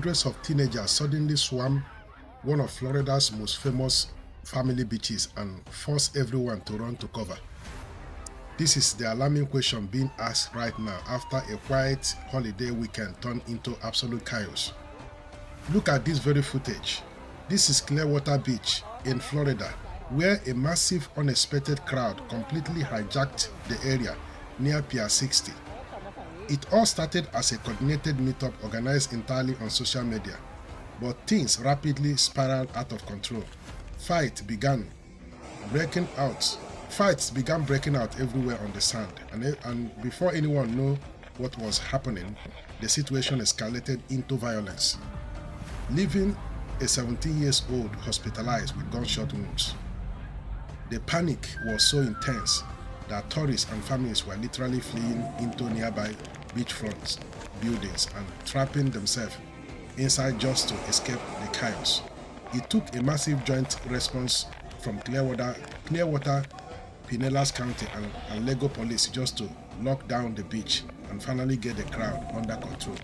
Hundreds of teenagers suddenly swarmed one of Florida's most famous family beaches and forced everyone to run to cover. This is the alarming question being asked right now after a quiet holiday weekend turned into absolute chaos. Look at this very footage. This is Clearwater Beach in Florida, where a massive unexpected crowd completely hijacked the area near Pier 60. It all started as a coordinated meetup organized entirely on social media, but things rapidly spiraled out of control. Fights began breaking out everywhere on the sand, and before anyone knew what was happening, the situation escalated into violence, leaving a 17-year-old hospitalized with gunshot wounds. The panic was so intense that tourists and families were literally fleeing into nearby beachfront buildings and trapping themselves inside just to escape the chaos. It took a massive joint response from Clearwater, Pinellas County and Lego Police just to lock down the beach and finally get the crowd under control.